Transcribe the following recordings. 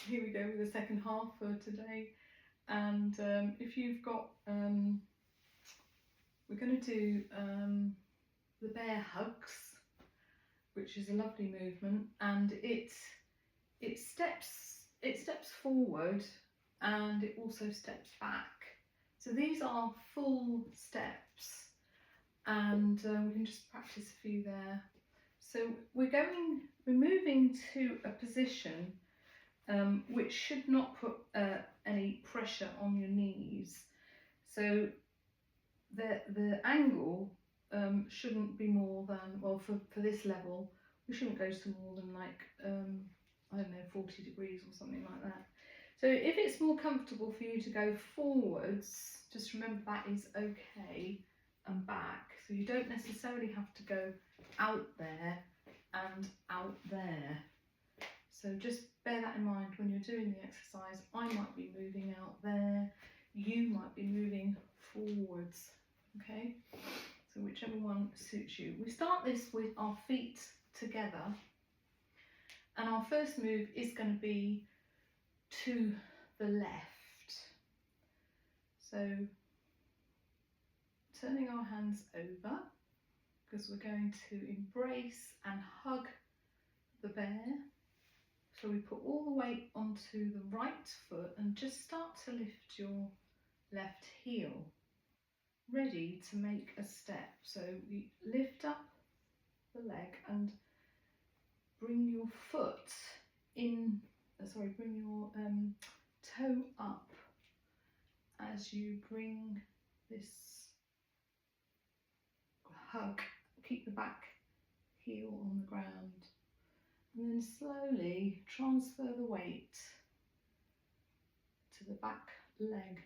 here we go with the second half for today. And if you've got, we're going to do the bear hugs, which is a lovely movement, and it steps forward and it also steps back. So these are full steps, and we can just practice a few there. So we're moving to a position which should not put any pressure on your knees. So the angle shouldn't be more than, well, for this level, we shouldn't go to more than like, I don't know, 40 degrees or something like that. So if it's more comfortable for you to go forwards, just remember that is okay, and back. So you don't necessarily have to go out there and out there. So just bear that in mind when you're doing the exercise. I might be moving out there, you might be moving forwards, okay? So whichever one suits you. We start this with our feet together, and our first move is going to be to the left. So turning our hands over, because we're going to embrace and hug the bear. So we put all the weight onto the right foot and just start to lift your left heel, ready to make a step. So we lift up the leg and bring your foot in, bring your toe up as you bring this hug. Keep the back heel on the ground. And then slowly transfer the weight to the back leg.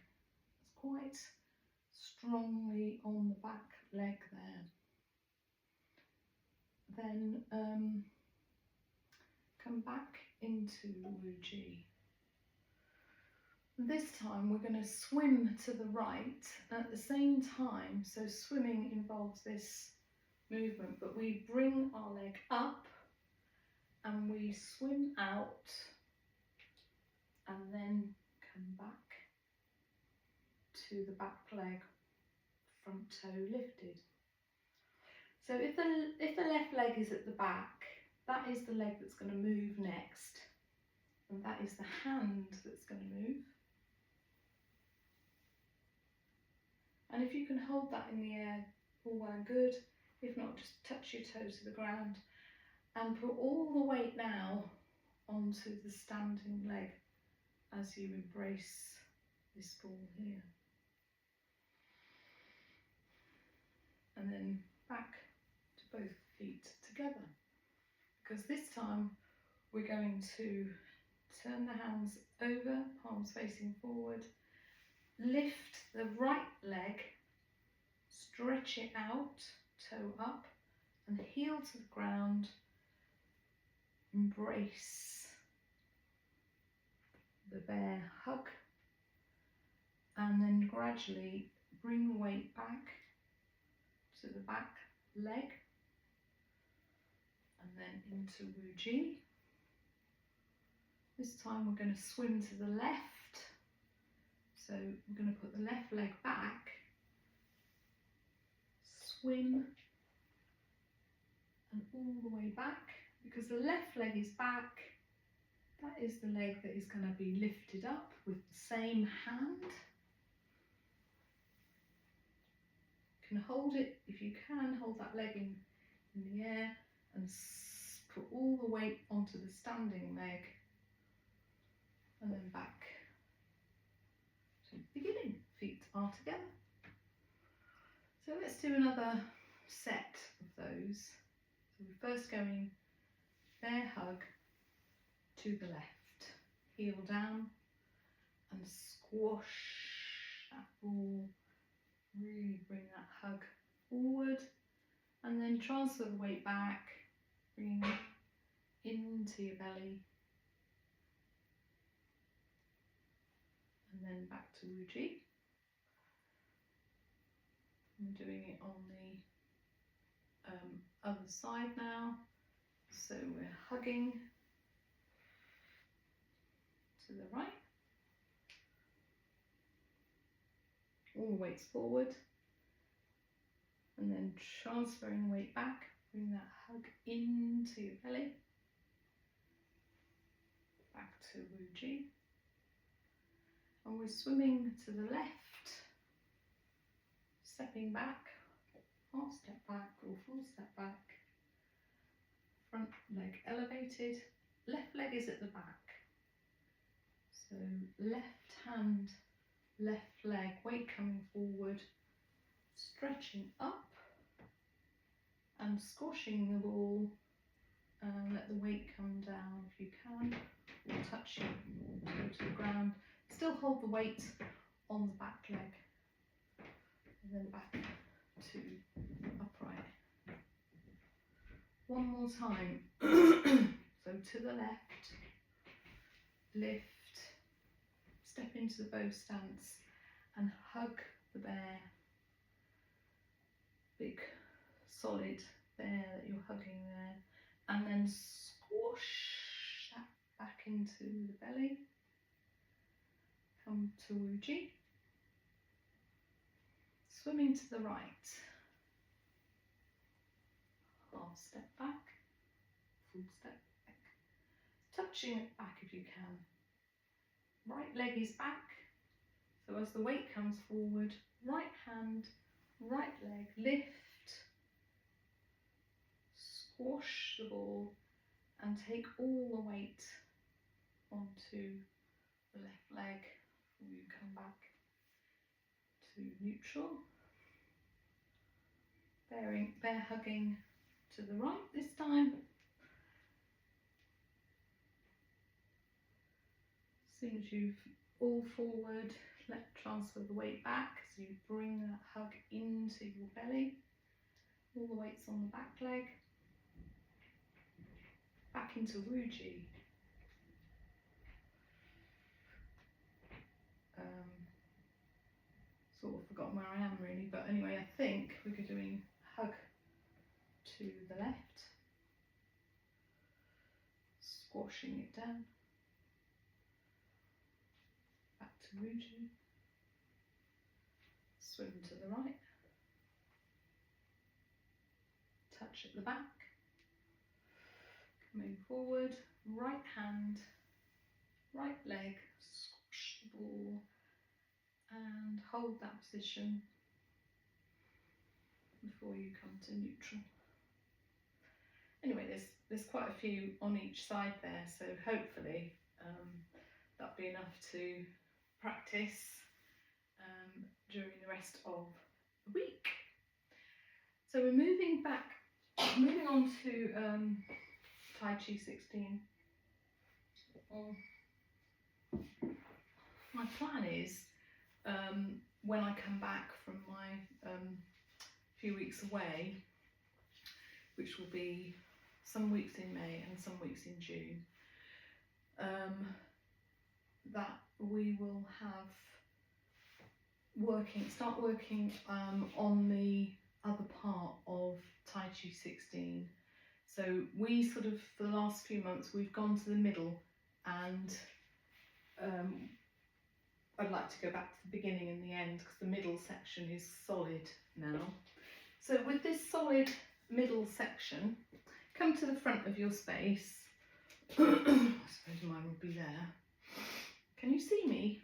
It's quite strongly on the back leg there. Then come back into Wuji. This time we're going to swim to the right at the same time. So swimming involves this movement, but we bring our leg up and we swim out and then come back to the back leg, front toe lifted. So if the left leg is at the back, that is the leg that's going to move next, and that is the hand that's going to move. And if you can hold that in the air, all well and good. If not, just touch your toe to the ground and put all the weight now onto the standing leg as you embrace this ball here. And then back to both feet together, because this time we're going to turn the hands over, palms facing forward, lift the right leg, stretch it out, toe up and heel to the ground, embrace the bear hug, and then gradually bring the weight back to the back leg and then into Wuji. This time we're going to swim to the left. So we're going to put the left leg back, swim and all the way back. Because the left leg is back, that is the leg that is going to be lifted up with the same hand. You can hold it, if you can, hold that leg in the air and put all the weight onto the standing leg and then back to the beginning. Feet are together. So let's do another set of those. So we're first going bear hug to the left, heel down and squash that ball, really bring that hug forward and then transfer the weight back, bring into your belly and then back to Wuji. I'm doing it on the other side now. So we're hugging to the right. All the weights forward. And then transferring the weight back, bring that hug into your belly. Back to Wuji. And we're swimming to the left, stepping back, half step back or full step back. Front leg elevated, left leg is at the back. So left hand, left leg, weight coming forward, stretching up and squashing the ball, and let the weight come down if you can, or touch your toe to the ground. Still hold the weight on the back leg, and then back to upright. One more time. So to the left, lift, step into the bow stance and hug the bear. Big solid bear that you're hugging there, and then squash that back into the belly. Come to Wuji. Swimming to the right. Half step back, full step back. Touching it back if you can. Right leg is back. So as the weight comes forward, right hand, right leg, lift, squash the ball and take all the weight onto the left leg before you come back to neutral. Bear hugging to the right this time. As soon as you've all forward, transfer the weight back as you bring that hug into your belly. All the weight's on the back leg. Back into Wuji. Sort of forgotten where I am really, but anyway, I think we're doing hug to the left, squashing it down, back to Wuji, swim to the right, touch at the back, coming forward, right hand, right leg, squash the ball and hold that position before you come to neutral. Anyway, there's quite a few on each side there, so hopefully that'll be enough to practice during the rest of the week. So we're moving on to Tai Chi 16. My plan is when I come back from my few weeks away, which will be some weeks in May and some weeks in June, that we will start working on the other part of Tai Chi 16. So we sort of, for the last few months, we've gone to the middle, and I'd like to go back to the beginning and the end because the middle section is solid now. So with this solid middle section, come to the front of your space. I suppose mine will be there. Can you see me?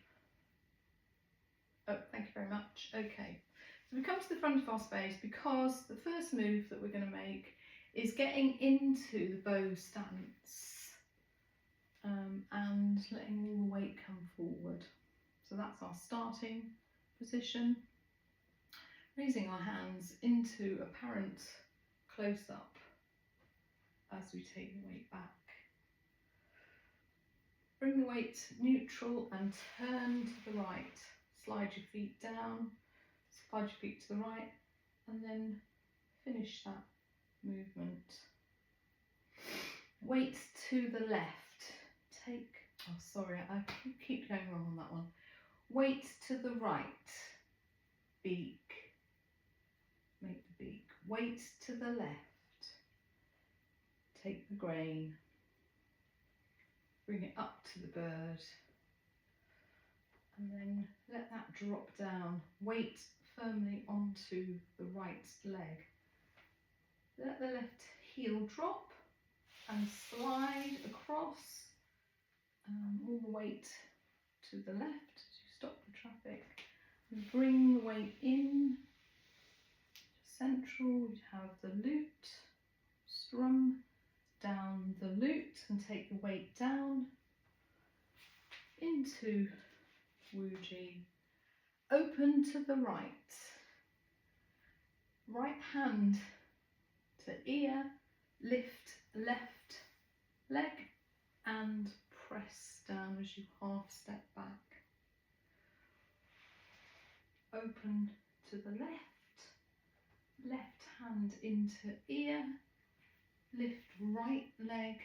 Oh, thank you very much. Okay, so we come to the front of our space because the first move that we're going to make is getting into the bow stance and letting all the weight come forward. So that's our starting position. Raising our hands into apparent close-up as we take the weight back. Bring the weight neutral and turn to the right. Slide your feet down, slide your feet to the right, and then finish that movement. Weight to the left. I keep going wrong on that one. Weight to the right. Beak. Make the beak. Weight to the left. Take the grain. Bring it up to the bird. and then let that drop down. Weight firmly onto the right leg. Let the left heel drop and slide across, all the weight to the left as you stop the traffic. And bring the weight in. Central, we have the loot, strum down the loot and take the weight down into Wuji. Open to the right. Right hand to ear, lift left leg and press down as you half step back. Open to the left, left hand into ear, lift right leg,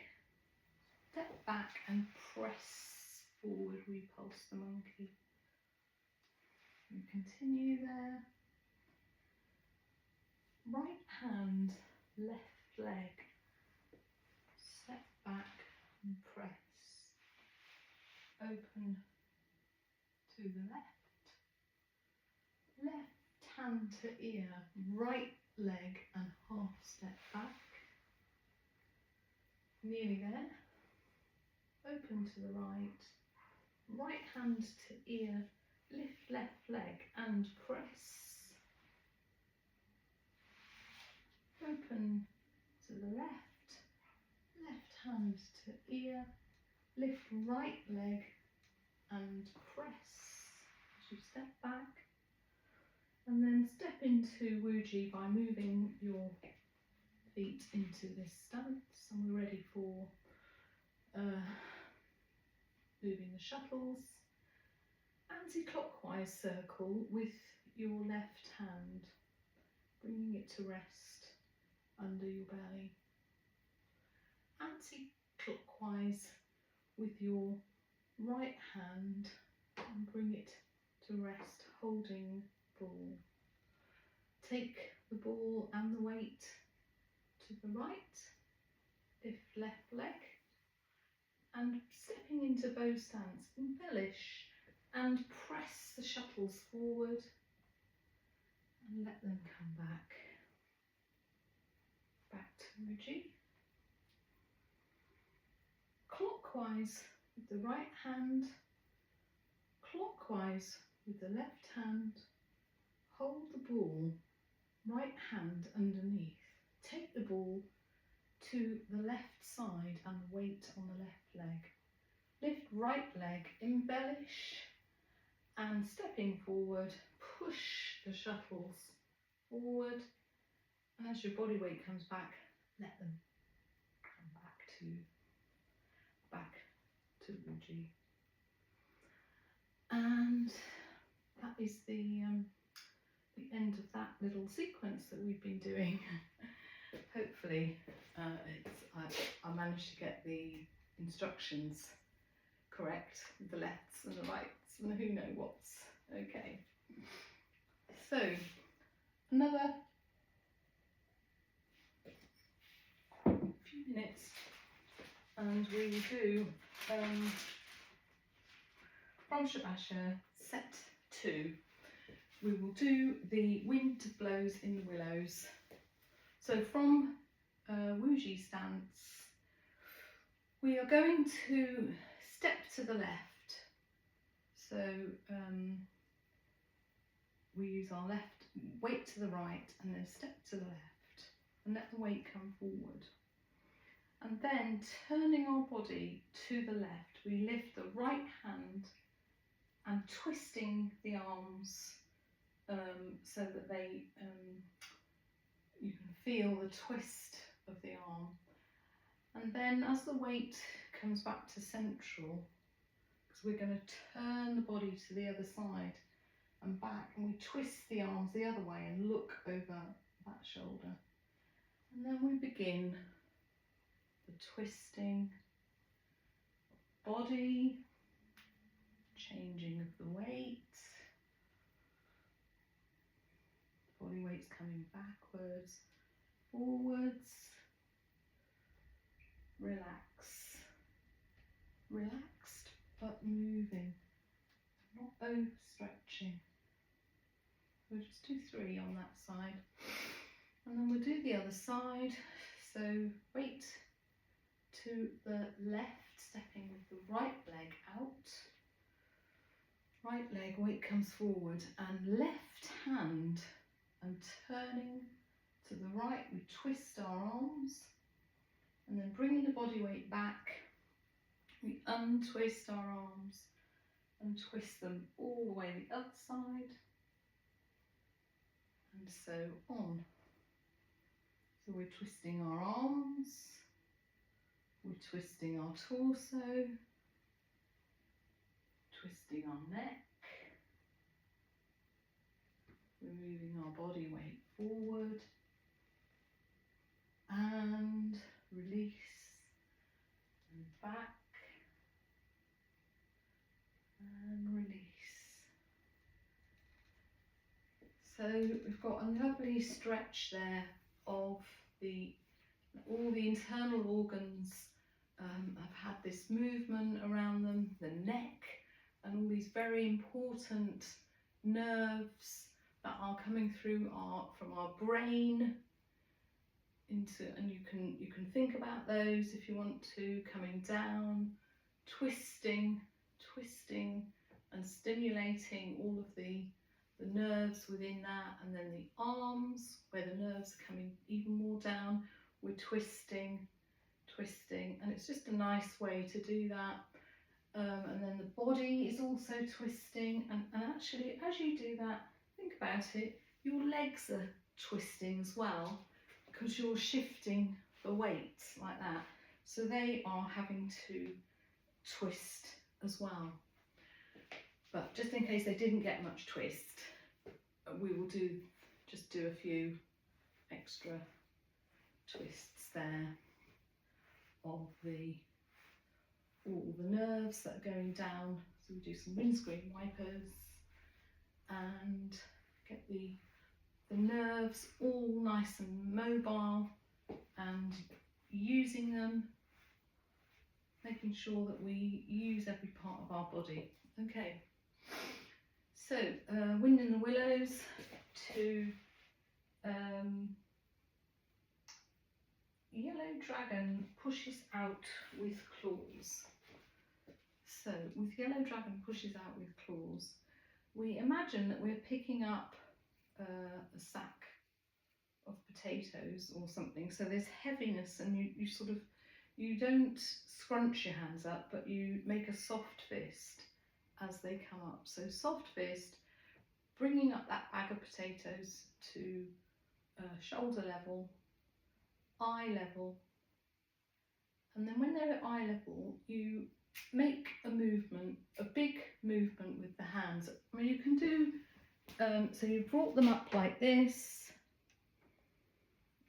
step back and press forward, repulse the monkey. And continue there. Right hand, left leg, step back and press. Open to the left. Left hand to ear, right leg and half step back. Nearly there. Open to the right. Right hand to ear, lift left leg and press. Open to the left. Left hand to ear, lift right leg and press as you step back. And then step into Wuji by moving your feet into this stance, and we're ready for moving the shuttles. Anti-clockwise circle with your left hand, bringing it to rest under your belly. Anti-clockwise with your right hand and bring it to rest, holding ball. Take the ball and the weight to the right, lift left leg, and stepping into bow stance, embellish and press the shuttles forward and let them come back. Back to Wuji. Clockwise with the right hand, clockwise with the left hand, hold the ball, right hand underneath. Take the ball to the left side and weight on the left leg. Lift right leg, embellish, and stepping forward, push the shuttles forward. And as your body weight comes back, let them come back to Wuji. And that is the end of that little sequence that we've been doing. Hopefully I managed to get the instructions correct, the lefts and the rights and who knows what's. Okay, so another few minutes and we will do from Shabasha set 2. We will do the wind blows in the willows. So from Wuji stance, we are going to step to the left. So we use our left, weight to the right, and then step to the left, and let the weight come forward. And then turning our body to the left, we lift the right hand and twisting the arms so that they you can feel the twist of the arm. And then as the weight comes back to central, because we're going to turn the body to the other side and back, and we twist the arms the other way and look over that shoulder. And then we begin the twisting of body, changing of the weight. Body weight's coming backwards, forwards. Relax. Relaxed but moving. Not O stretching. We'll just do 3 on that side, and then we'll do the other side. So weight to the left, stepping with the right leg out. Right leg, weight comes forward, and left hand, and turning to the right, we twist our arms, and then bringing the body weight back, we untwist our arms and twist them all the way the other side, and so on. So we're twisting our arms, we're twisting our torso, twisting our neck, we're moving our body weight forward and release and back and release. So we've got a lovely stretch there of all the internal organs have had this movement around them, the neck, and all these very important nerves that are coming through from our brain into, and you can think about those if you want to, coming down, twisting and stimulating all of the nerves within that, and then the arms where the nerves are coming even more down, we're twisting, and it's just a nice way to do that. And then the body is also twisting, and actually as you do that, think about it, your legs are twisting as well, because you're shifting the weight like that, so they are having to twist as well. But just in case they didn't get much twist, we will just do a few extra twists there of all the nerves that are going down. So we do some windscreen wipers and get the nerves all nice and mobile, and using them, making sure that we use every part of our body. Okay, so Wind in the Willows to Yellow Dragon pushes out with claws. So with Yellow Dragon pushes out with claws, we imagine that we're picking up a sack of potatoes or something. So there's heaviness, and you don't scrunch your hands up, but you make a soft fist as they come up. So soft fist, bringing up that bag of potatoes to shoulder level, eye level, and then when they're at eye level, you make a movement, a big movement with the hands. I mean, you can do, so you brought them up like this,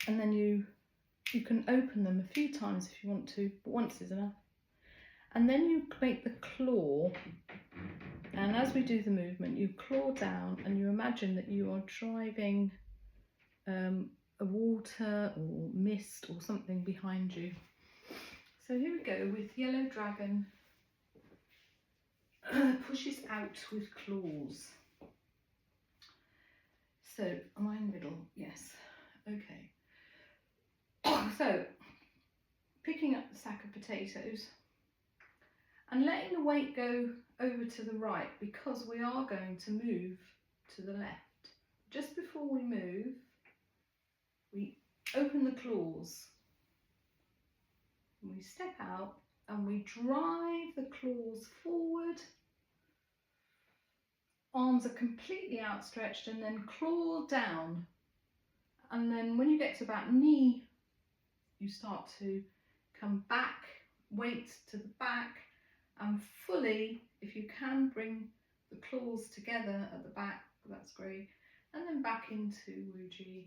and then you can open them a few times if you want to, but once is enough. And then you make the claw, and as we do the movement, you claw down, and you imagine that you are driving a water or mist or something behind you. So here we go with Yellow Dragon pushes out with claws. So am I in the middle? Yes. Okay. So picking up the sack of potatoes and letting the weight go over to the right, because we are going to move to the left. Just before we move, we open the claws, and we step out and we drive the claws forward. Arms are completely outstretched, and then claw down. And then when you get to about knee, you start to come back, weight to the back, and fully, if you can, bring the claws together at the back, that's great. And then back into Wuji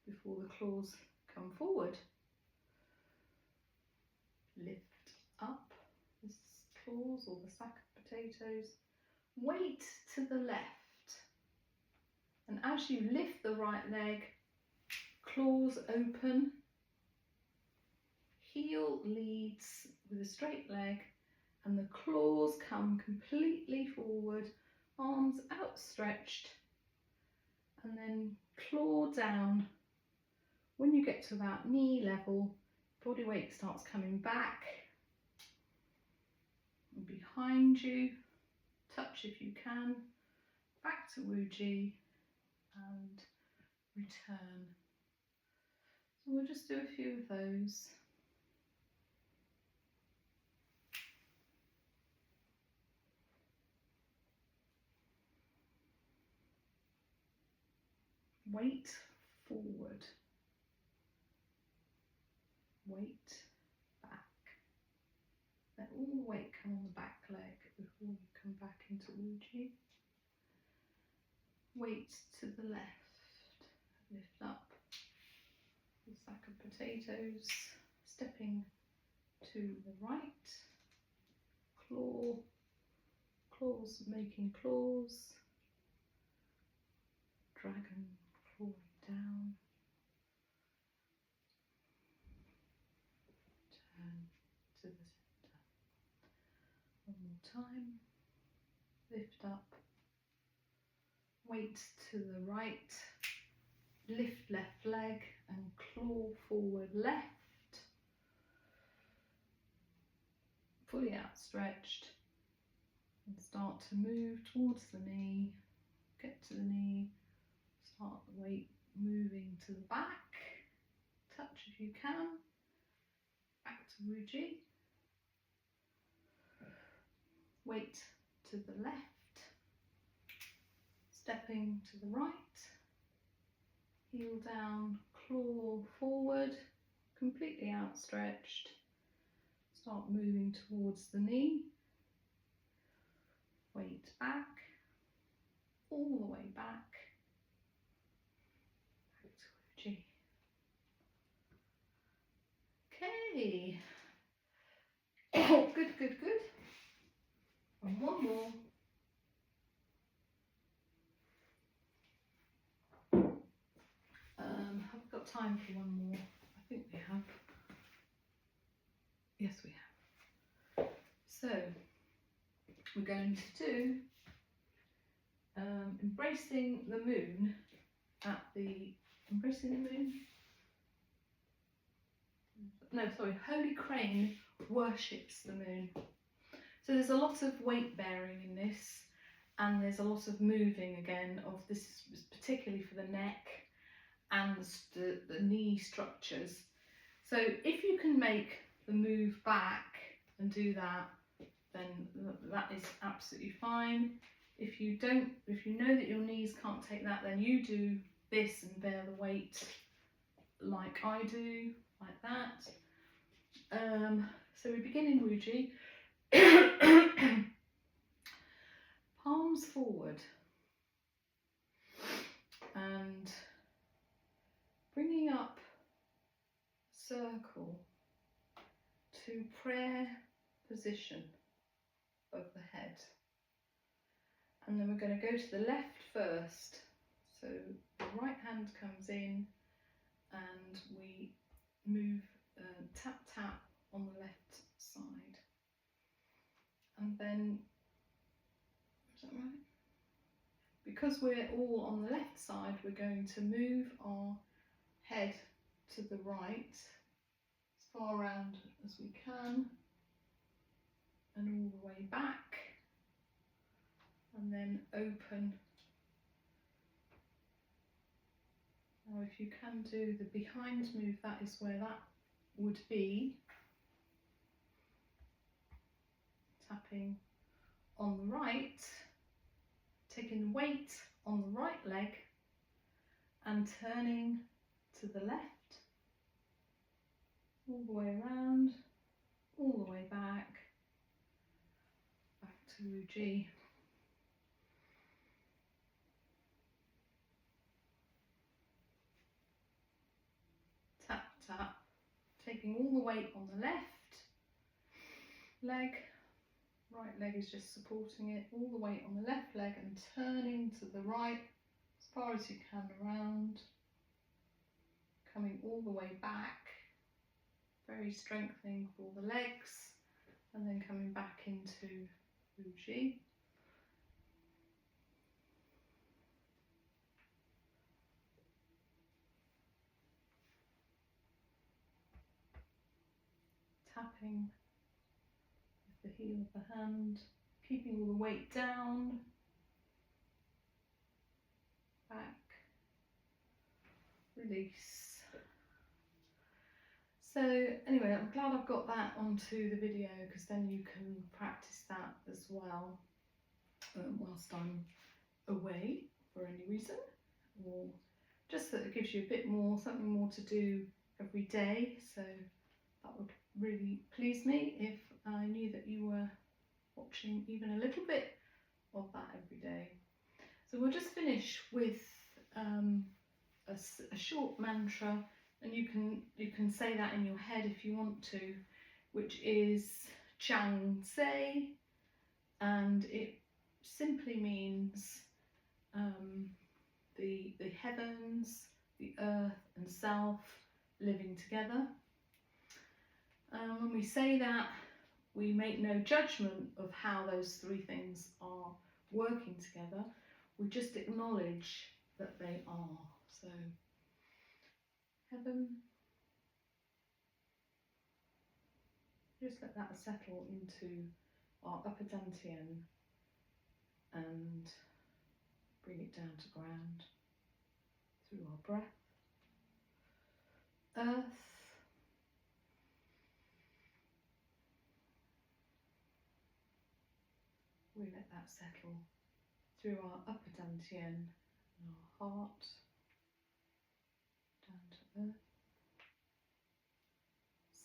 before the claws come forward. Lift up the claws or the sack of potatoes, weight to the left, and as you lift the right leg, claws open, heel leads with a straight leg, and the claws come completely forward, arms outstretched, and then claw down. When you get to about knee level, body weight starts coming back and behind you, touch if you can, back to Wuji and return. So we'll just do a few of those. Weight forward, weight back. Let all the weight come on the back leg before you come back into Wuji. Weight to the left, lift up the sack of potatoes, stepping to the right, claws making claws, dragon clawing down, turn to the centre. One more time, lift up, weight to the right, lift left leg and claw forward left, fully outstretched, and start to move towards the knee, get to the knee, start the weight moving to the back, touch if you can, back to Wuji, weight to the left, stepping to the right, heel down, claw forward, completely outstretched, start moving towards the knee, weight back, all the way back to Wuji. Okay. Oh, good. And one more. Have we got time for one more? I think we have. Yes, we have. So we're going to do embracing the moon at the Holy Crane worships the moon. So there's a lot of weight bearing in this, and there's a lot of moving again of this, particularly for the neck and the knee structures. So if you can make the move back and do that, then that is absolutely fine. If you know that your knees can't take that, then you do this and bear the weight like I do, like that. So we begin in Wuji. Palms forward and bringing up circle to prayer position of the head. And then we're going to go to the left first. So the right hand comes in and we move tap tap on the left side. And then, is that right? Because we're all on the left side, we're going to move our head to the right, as far round as we can, and all the way back, and then open. Now if you can do the behind move, that is where that would be. Tapping on the right, taking weight on the right leg and turning to the left, all the way around, all the way back to Wuji. Tap, tap, taking all the weight on the left leg, right leg is just supporting it, all the weight on the left leg and turning to the right as far as you can around, coming all the way back, very strengthening for the legs and then coming back into Wuji. Tapping with the heel of the hand, keeping all the weight down, back, release. So anyway, I'm glad I've got that onto the video, because then you can practice that as well whilst I'm away for any reason, or just that it gives you a bit more, something more to do every day. So that would really please me if I knew that you were watching even a little bit of that every day. So we'll just finish with a short mantra, and you can say that in your head if you want to, which is Chang Tse, and it simply means the heavens, the earth and self living together. When we say that, we make no judgment of how those three things are working together. We just acknowledge that they are. So, heaven, just let that settle into our upper dantian and bring it down to ground through our breath. Earth, we let that settle through our upper dantian and our heart down to earth.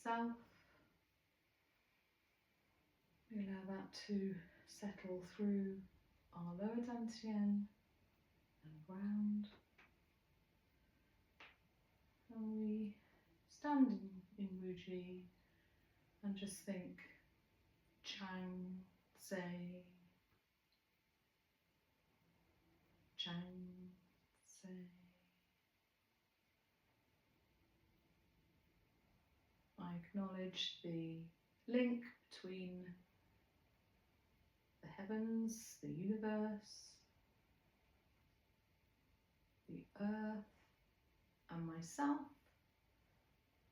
Self, we allow that to settle through our lower dantian and ground. And we stand in Wuji and just think Chang Tse, Chang Tse. I acknowledge the link between the heavens, the universe, the earth and myself,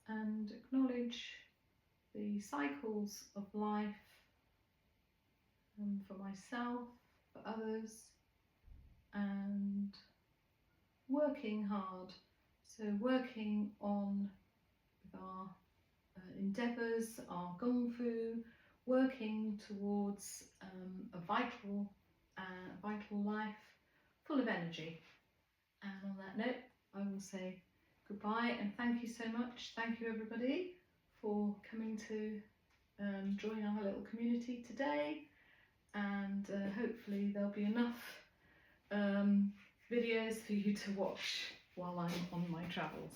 and acknowledge the cycles of life, for myself, for others, and working hard. So working on with our endeavours, our gong fu, working towards a vital life full of energy. And on that note, I will say goodbye and thank you so much. Thank you everybody for coming to join our little community today, and hopefully there'll be enough videos for you to watch while I'm on my travels.